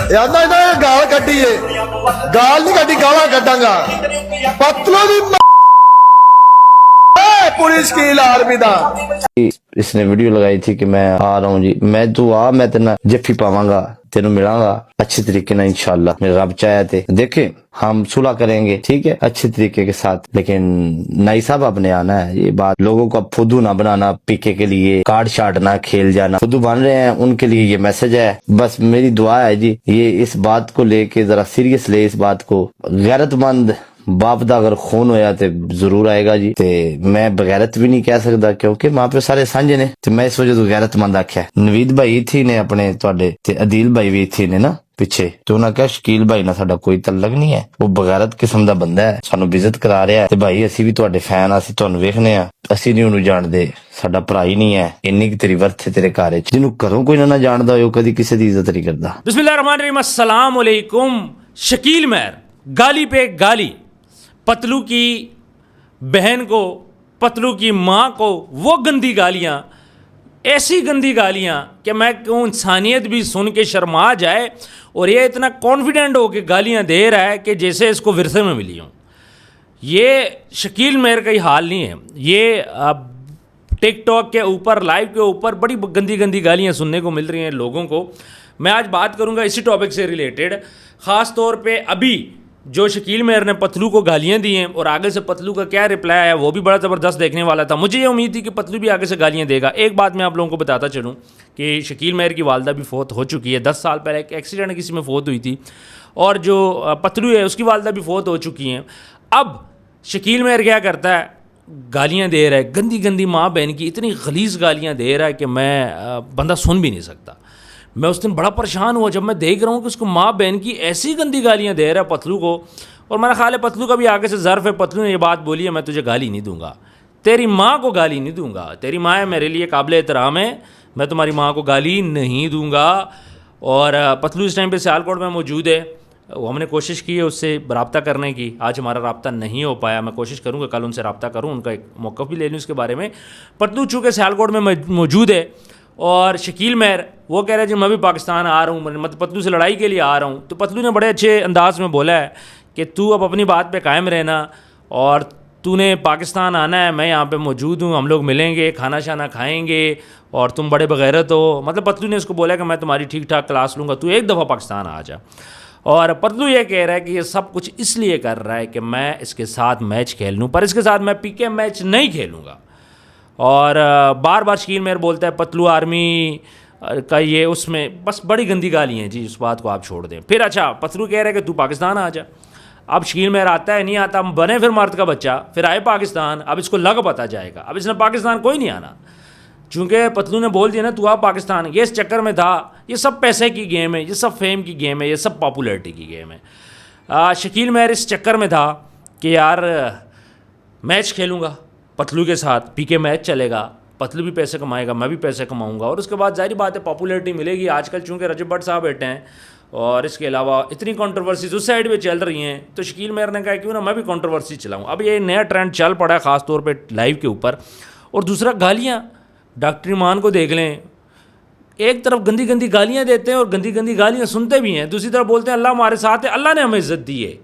यादा इन्हें गाल कड्डी है, गाल नहीं कड्डी, गाला कड्डांगा पतलू दी पुलिस की आर्मी दा। इसने वीडियो लगाई थी कि मैं आ रहा हूँ जी, मैं तू आ, मैं तेना जफ्फी पावांगा, तेनू मिलांगा अच्छे तरीके ना इंशाल्लाह। मेरा रब चाहे थे देखे हम सुलह करेंगे, ठीक है, अच्छे तरीके के साथ। लेकिन नाई साहब आपने आना है, ये बात लोगों को अब फुदू ना बनाना, पीके के लिए कार्ड शार्ट ना खेल जाना। फुदू बन रहे हैं उनके लिए ये मैसेज है। बस मेरी दुआ है जी, ये इस बात को लेके जरा सीरियस ले, इस बात को। गैरतमंद बाप दा अगर खून होया ते जरूर आएगा जी। ते मैं बगैरत भी नहीं कह सकता क्योंकि मां पे सारे सांझे ने, ते मैं इस वजह तो गैरतमंद आख्या। नवीद भाई थी ने अपने तुहाडे ते अदील भाई भी थी ने ना पिछे, तो उन्हें कहा शकील भाई ना साडा कोई तल्लक नहीं है, वो बगैरत किस्म दा बंदा है, सानू विजिट करा रहा है। ते भाई असी भी तुहाडे फैन, असी तुहानू वेखने आ, असी नहीं उन्हें जानदे, साडा भरा ही नहीं है। इन्नी की तेरी वर्थ है तेरे घर च, जिन्हों घरों कोई ना जानदा हो कदी किसी दी इज्जत नहीं करदा। बिस्मिल्लाहिर्रहमानिर्रहीम, अस्सलाम वालेकुम। शकील मेहर गाली पे गाली, पतलू की बहन को, पतलू की माँ को वो गंदी गालियाँ, ऐसी गंदी गालियाँ कि मैं कहूँ इंसानियत भी सुन के शर्मा जाए। और ये इतना कॉन्फिडेंट हो के गालियाँ दे रहा है कि जैसे इसको विरसे में मिली हों। ये शकील मेहर का ही हाल नहीं है, ये टिकटॉक के ऊपर, लाइव के ऊपर बड़ी गंदी गंदी गालियाँ सुनने को मिल रही हैं लोगों को। मैं आज बात करूँगा इसी टॉपिक से रिलेटेड, ख़ास तौर पे अभी जो शकील मेहर ने पतलू को गालियाँ दी हैं और आगे से पतलू का क्या रिप्लाई आया वो भी बड़ा ज़बरदस्त देखने वाला था। मुझे ये उम्मीद थी कि पतलू भी आगे से गालियाँ देगा। एक बात मैं आप लोगों को बताता चलूँ कि शकील मेहर की वालदा भी फ़ौत हो चुकी है। 10 साल पहले एक एक्सीडेंट किसी में फ़ौत हुई थी, और जो पतलू है उसकी वालदा भी फ़ौत हो चुकी हैं। अब शकील मेहर क्या करता है, गालियाँ दे रहा है, गंदी गंदी माँ बहन की इतनी गलीज़ गालियाँ दे रहा है कि मैं बंदा सुन भी नहीं सकता। मैं उस दिन बड़ा परेशान हुआ जब मैं देख रहा हूँ कि उसको माँ बहन की ऐसी गंदी गालियाँ दे रहा है पतलू को। और मेरा ख्याल है पतलू का भी आगे से ज़र्फ़ है, पतलू ने ये बात बोली है, मैं तुझे गाली नहीं दूंगा, तेरी माँ को गाली नहीं दूंगा, तेरी माँ है मेरे लिए काबिल एहतराम है, मैं तुम्हारी माँ को गाली नहीं दूंगा। और पतलू इस टाइम पे सियालकोट में मौजूद है। वो हमने कोशिश की है उससे रब्ता करने की, आज हमारा रब्ता नहीं हो पाया। मैं कोशिश करूँगा कल उनसे रब्ता करूँ, उनका एक मौक़िफ़ भी ले लूँ इसके बारे में। पतलू चूँकि सियालकोट में मौजूद है और शकील मेहर वो कह रहे हैं जी मैं भी पाकिस्तान आ रहा हूँ, मतलब पतलू से लड़ाई के लिए आ रहा हूँ। तो पतलू ने बड़े अच्छे अंदाज में बोला है कि तू अब अपनी बात पे कायम रहना और तूने पाकिस्तान आना है, मैं यहाँ पे मौजूद हूँ, हम लोग मिलेंगे, खाना शाना खाएंगे और तुम बड़े बगैरत हो। मतलब पतलू ने उसको बोला कि मैं तुम्हारी ठीक ठाक क्लास लूँगा, तू एक दफ़ा पाकिस्तान आ जा। और पतलू ये कह रहा है कि ये सब कुछ इसलिए कर रहा है कि मैं इसके साथ मैच खेल लूँ, पर इसके साथ मैं पीके मैच नहीं खेलूँगा। और बार बार शकील मेहर बोलता है पतलू आर्मी का ये उसमें बस बड़ी गंदी गाली हैं जी, उस बात को आप छोड़ दें। फिर अच्छा पतलू कह रहा है कि तू पाकिस्तान आ जा। अब शकील मेहर आता है नहीं आता, बने फिर मर्द का बच्चा, फिर आए पाकिस्तान। अब इसको लग पता जाएगा, अब इसने पाकिस्तान कोई नहीं आना, चूँकि पतलू ने बोल दिया ना तू आ पाकिस्तान। ये इस चक्कर में था, ये सब पैसे की गेम है, ये सब फेम की गेम है, ये सब पॉपुलैरिटी की गेम है। शकील मेहर इस चक्कर में था कि यार मैच खेलूँगा पतलू के साथ, पीके मैच चलेगा, पतलू भी पैसे कमाएगा, मैं भी पैसे कमाऊंगा, और उसके बाद जाहिर बात है पॉपुलैरिटी मिलेगी। आजकल चूँकि रजब भट्ट साहब बैठे हैं और इसके अलावा इतनी कंट्रोवर्सीज उस साइड पे चल रही हैं, तो शकील मेहर ने कहा क्यों ना मैं भी कंट्रोवर्सी चलाऊँ। अब ये नया ट्रेंड चल पड़ा है ख़ास तौर पे लाइव के ऊपर। और दूसरा गालियाँ, डॉक्टर ईमान को देख लें, एक तरफ गंदी गंदी गालियाँ देते हैं और गंदी गंदी गालियाँ सुनते भी हैं, दूसरी तरफ बोलते हैं अल्लाह हमारे साथ है, अल्लाह ने हमें इज़्ज़त दी है।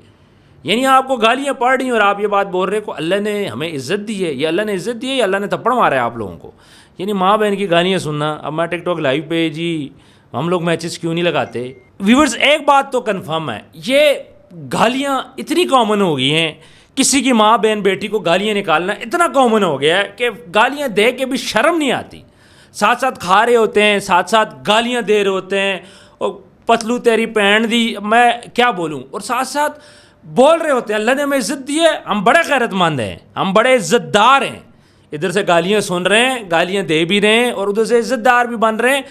यानी आपको गालियाँ पड़ रही हैं और आप ये बात बोल रहे हो अल्लाह ने हमें इज़्ज़त दी है, ये अल्लाह ने इज़्ज़त दी है या अल्लाह ने थप्पड़ मारा है आप लोगों को। यानी माँ बहन की गालियाँ सुनना। अब मैं टिकटॉक लाइव पे जी हम लोग मैचेस क्यों नहीं लगाते। व्यूवर्स एक बात तो कन्फर्म है, ये गालियाँ इतनी कॉमन हो गई हैं, किसी की माँ बहन बेटी को गालियाँ निकालना इतना कॉमन हो गया है कि गालियाँ दे के भी शर्म नहीं आती। साथ साथ खा रहे होते हैं, साथ साथ गालियाँ दे रहे होते हैं, और पतलू तेरी पैंट दी, मैं क्या बोलूँ, और साथ साथ बोल रहे होते हैं अल्लाह ने हमें इज़्ज़त दी है, हम बड़े गैरतमंद हैं, हम बड़े इज़्ज़तदार हैं। इधर से गालियाँ सुन रहे हैं, गालियाँ दे भी रहे हैं, और उधर से इज़्ज़तदार भी बन रहे हैं।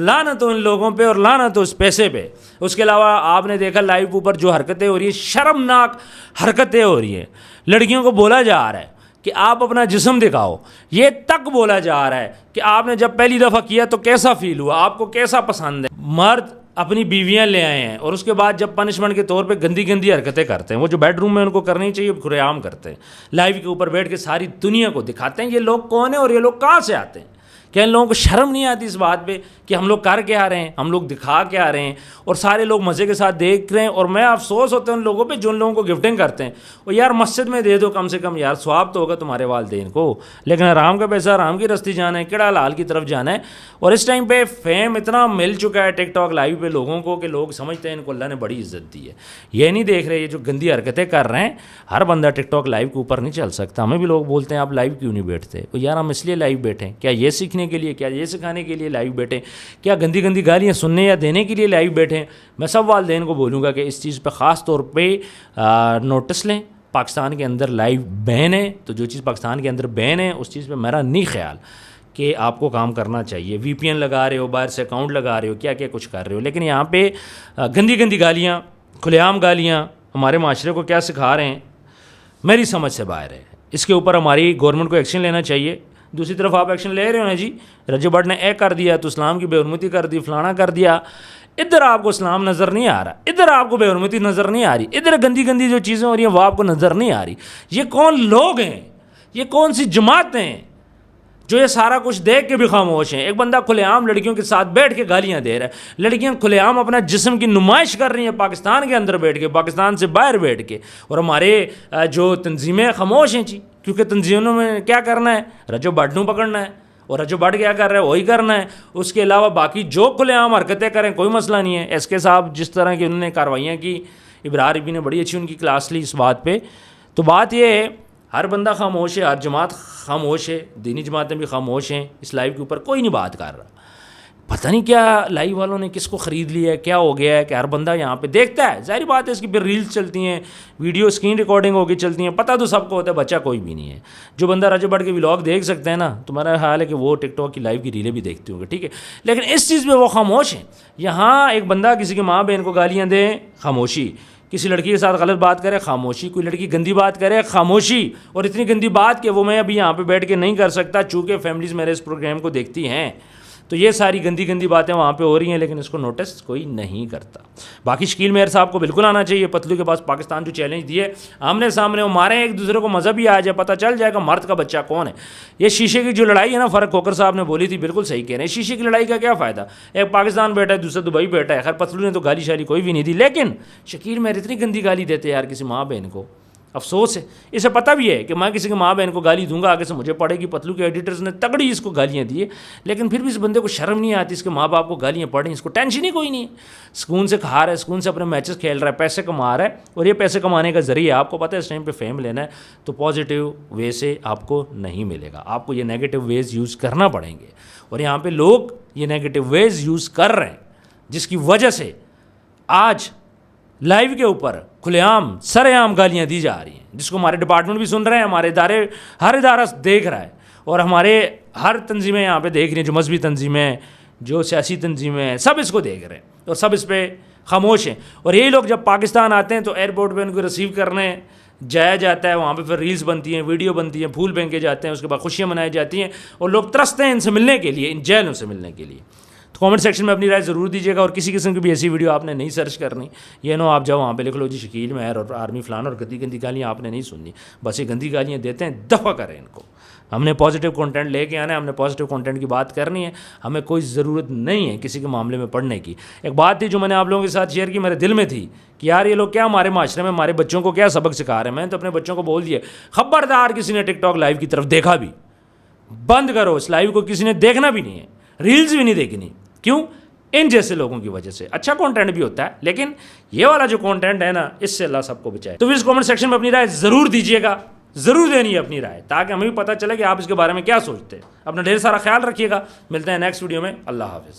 लानत हो इन लोगों पे और लानत हो इस पैसे पे। उसके अलावा आपने देखा लाइव ऊपर जो हरकतें हो रही हैं, शर्मनाक हरकतें हो रही हैं। लड़कियों को बोला जा रहा है कि आप अपना जिस्म दिखाओ, ये तक बोला जा रहा है कि आपने जब पहली दफ़ा किया तो कैसा फील हुआ, आपको कैसा पसंद है। मर्द अपनी बीवियां ले आए हैं और उसके बाद जब पनिशमेंट के तौर पे गंदी गंदी हरकतें करते हैं, वो जो बेडरूम में उनको करनी चाहिए खुलेआम करते हैं, लाइव के ऊपर बैठ के सारी दुनिया को दिखाते हैं ये लोग कौन है और ये लोग कहाँ से आते हैं, کیا ان لوگوں کو شرم نہیں آتی اس بات پہ کہ ہم لوگ کر کے آ رہے ہیں, ہم لوگ دکھا کے آ رہے ہیں, اور سارے لوگ مزے کے ساتھ دیکھ رہے ہیں. اور میں افسوس ہوتا ہے ان لوگوں پہ جو ان لوگوں کو گفٹنگ کرتے ہیں. اور یار مسجد میں دے دو کم سے کم یار, ثواب تو ہوگا تمہارے والدین کو, لیکن حرام کا پیسہ حرام کی رستی جانا ہے, کیڑا حلال کی طرف جانا ہے. اور اس ٹائم پہ فیم اتنا مل چکا ہے ٹک ٹاک لائیو پہ لوگوں کو کہ لوگ سمجھتے ہیں ان کو اللہ نے بڑی عزت دی ہے. یہ نہیں دیکھ رہے یہ جو گندی حرکتیں کر رہے ہیں. ہر بندہ ٹک ٹاک لائیو کے اوپر نہیں چل سکتا. ہمیں بھی لوگ بولتے ہیں آپ لائیو کیوں نہیں بیٹھتے؟ تو یار ہم اس لیے لائیو بیٹھیں, کیا یہ سیکھنے کے لیے, کیا یہ سکھانے کے لیے لائیو بیٹھیں, کیا گندی گندی گالیاں سننے یا دینے کے لیے لائیو بیٹھیں؟ میں سب والدین کو بولوں گا کہ اس چیز پہ خاص طور پہ نوٹس لیں. پاکستان کے اندر لائیو بین ہے, تو جو چیز پاکستان کے اندر بین ہے اس چیز پہ میرا نہیں خیال کہ آپ کو کام کرنا چاہیے. وی پی این لگا رہے ہو, باہر سے اکاؤنٹ لگا رہے ہو, کیا کیا کچھ کر رہے ہو, لیکن یہاں پہ گندی گندی گالیاں, کھلے عام گالیاں ہمارے معاشرے کو کیا سکھا رہے ہیں میری سمجھ سے باہر ہے. اس کے اوپر ہماری گورنمنٹ کو ایکشن لینا چاہیے. دوسری طرف آپ ایکشن لے رہے ہو نا جی, رجب بٹ نے اے کر دیا تو اسلام کی بے حرمتی کر دی, فلانا کر دیا. ادھر آپ کو اسلام نظر نہیں آ رہا, ادھر آپ کو بے حرمتی نظر نہیں آ رہی, ادھر گندی گندی جو چیزیں ہو رہی ہیں وہ آپ کو نظر نہیں آ رہی. یہ کون لوگ ہیں, یہ کون سی جماعتیں ہیں جو یہ سارا کچھ دیکھ کے بھی خاموش ہیں؟ ایک بندہ کھلے عام لڑکیوں کے ساتھ بیٹھ کے گالیاں دے رہا ہے, لڑکیاں کھلے عام اپنا جسم کی نمائش کر رہی ہیں پاکستان کے اندر بیٹھ کے, پاکستان سے باہر بیٹھ کے. اور ہمارے جو تنظیمیں خاموش ہیں جی, کیونکہ تنظیموں میں کیا کرنا ہے, رجب بٹ نو پکڑنا ہے, اور رجب بٹ کیا کر رہا ہے وہی کرنا ہے. اس کے علاوہ باقی جو کھلے عام حرکتیں کریں کوئی مسئلہ نہیں ہے. ایس کے صاحب جس طرح کی انہوں نے کارروائیاں کی, ابرار ربی نے بڑی اچھی ان کی کلاس لی اس بات پہ. تو بات یہ ہے ہر بندہ خاموش ہے, ہر جماعت خاموش ہے, دینی جماعتیں بھی خاموش ہیں. اس لائیو کے اوپر کوئی نہیں بات کر رہا. پتہ نہیں کیا لائیو والوں نے کس کو خرید لیا ہے, کیا ہو گیا ہے کہ ہر بندہ یہاں پہ دیکھتا ہے. ظاہری بات ہے اس کی پھر ریلز چلتی ہیں, ویڈیو اسکرین ریکارڈنگ ہو کے چلتی ہیں. پتہ تو سب کو ہوتا ہے, بچہ کوئی بھی نہیں ہے. جو بندہ رجب بٹ کے ولاگ دیکھ سکتا ہے نا, تمہارا خیال ہے کہ وہ ٹک ٹاک کی لائیو کی ریلیں بھی دیکھتے ہوں گے, ٹھیک ہے, لیکن اس چیز پہ وہ خاموش ہیں. یہاں ایک بندہ کسی کی ماں بہن کو گالیاں دے, خاموشی. کسی لڑکی کے ساتھ غلط بات کرے, خاموشی. کوئی لڑکی گندی بات کرے, خاموشی. اور اتنی گندی بات کہ وہ میں ابھی یہاں پہ بیٹھ کے نہیں کر سکتا چونکہ فیملیز میرے اس پروگرام کو دیکھتی ہیں. تو یہ ساری گندی گندی باتیں وہاں پہ ہو رہی ہیں, لیکن اس کو نوٹس کوئی نہیں کرتا. باقی شکیل مہر صاحب کو بالکل آنا چاہیے. پتلو کے پاس پاکستان جو چیلنج دیے, آمنے سامنے وہ ماریں ایک دوسرے کو, مزہ بھی آ جائے, پتہ چل جائے گا مرد کا بچہ کون ہے. یہ شیشے کی جو لڑائی ہے نا, فرق کھوکر صاحب نے بولی تھی, بالکل صحیح کہہ رہے ہیں. شیشے کی لڑائی کا کیا فائدہ؟ ایک پاکستان بیٹھا ہے, دوسرا دبئی بیٹھا ہے. خیر پتلو نے تو گالی شالی کوئی بھی نہیں دی, لیکن شکیل مہر اتنی گندی گالی دیتے یار کسی ماں بہن کو. افسوس ہے. اسے پتہ بھی ہے کہ میں کسی کی ماں بہن کو گالی دوں گا آگے سے مجھے پڑے گی. پتلو کے ایڈیٹرز نے تگڑی اس کو گالیاں دی, لیکن پھر بھی اس بندے کو شرم نہیں آتی. اس کے ماں باپ کو گالیاں پڑیں, اس کو ٹینشن ہی کوئی نہیں ہے. سکون سے کھا رہا ہے, سکون سے اپنے میچز کھیل رہا ہے, پیسے کما رہا ہے. اور یہ پیسے کمانے کا ذریعہ آپ کو پتہ ہے اس ٹائم پہ فیم لینا ہے تو پازیٹیو وے سے آپ کو نہیں ملے گا. آپ کو یہ نیگیٹو ویز یوز کرنا پڑیں گے. اور یہاں پہ لوگ یہ نیگیٹو ویز یوز کر رہے ہیں, جس کی وجہ سے آج لائیو کے اوپر کھلے عام سر عام گالیاں دی جا رہی ہیں, جس کو ہمارے ڈپارٹمنٹ بھی سن رہے ہیں, ہمارے ادارے ہر ادارہ دیکھ رہا ہے, اور ہمارے ہر تنظیمیں یہاں پہ دیکھ رہی ہیں. جو مذہبی تنظیمیں, جو سیاسی تنظیمیں ہیں, سب اس کو دیکھ رہے ہیں اور سب اس پہ خاموش ہیں. اور یہی لوگ جب پاکستان آتے ہیں تو ایئرپورٹ پہ ان کو ریسیو کرنے جایا جاتا ہے, وہاں پہ پھر ریلز بنتی ہیں, ویڈیو بنتی ہیں, پھول پھینکے جاتے ہیں, اس کے بعد خوشیاں منائی جاتی ہیں, اور لوگ ترستے ہیں ان سے ملنے کے لیے, ان جیلوں سے ملنے کے لیے. تو کامنٹ سیکشن میں اپنی رائے ضرور دیجیے گا. اور کسی قسم کی بھی ایسی ویڈیو آپ نے نہیں سرچ کرنی, یہ نو آپ جاؤ وہاں پہ لکھ لو جی شکیل مہر اور آرمی فلان, اور گندی گندی گالیاں آپ نے نہیں سننی. بس یہ گندی گالیاں دیتے ہیں, دفع کریں ان کو. ہم نے پازیٹیو کنٹینٹ لے کے آنا ہے, ہم نے پازیٹیو کنٹینٹ کی بات کرنی ہے. ہمیں کوئی ضرورت نہیں ہے کسی کے معاملے میں پڑھنے کی. ایک بات تھی جو میں نے آپ لوگوں کے ساتھ شیئر کی, میرے دل میں تھی کہ یار یہ لوگ کیا ہمارے معاشرے میں ہمارے بچوں کو کیا سبق سکھا رہے ہیں. میں نے تو اپنے بچوں کو بول دیا, خبردار کسی نے ٹک ٹاک لائیو کی طرف دیکھا بھی بند کرو. اس لائیو کو کسی نے دیکھنا بھی نہیں ہے, ریلز بھی نہیں دیکھنی. کیوں؟ ان جیسے لوگوں کی وجہ سے. اچھا کنٹینٹ بھی ہوتا ہے, لیکن یہ والا جو کنٹینٹ ہے نا, اس سے اللہ سب کو بچائے. تو پھر اس کامنٹ سیکشن میں اپنی رائے ضرور دیجیے گا, ضرور دینی ہے اپنی رائے, تاکہ ہمیں بھی پتہ چلے کہ آپ اس کے بارے میں کیا سوچتے ہیں. اپنا ڈھیر سارا خیال رکھیے گا. ملتے ہیں نیکسٹ ویڈیو میں. اللہ حافظ.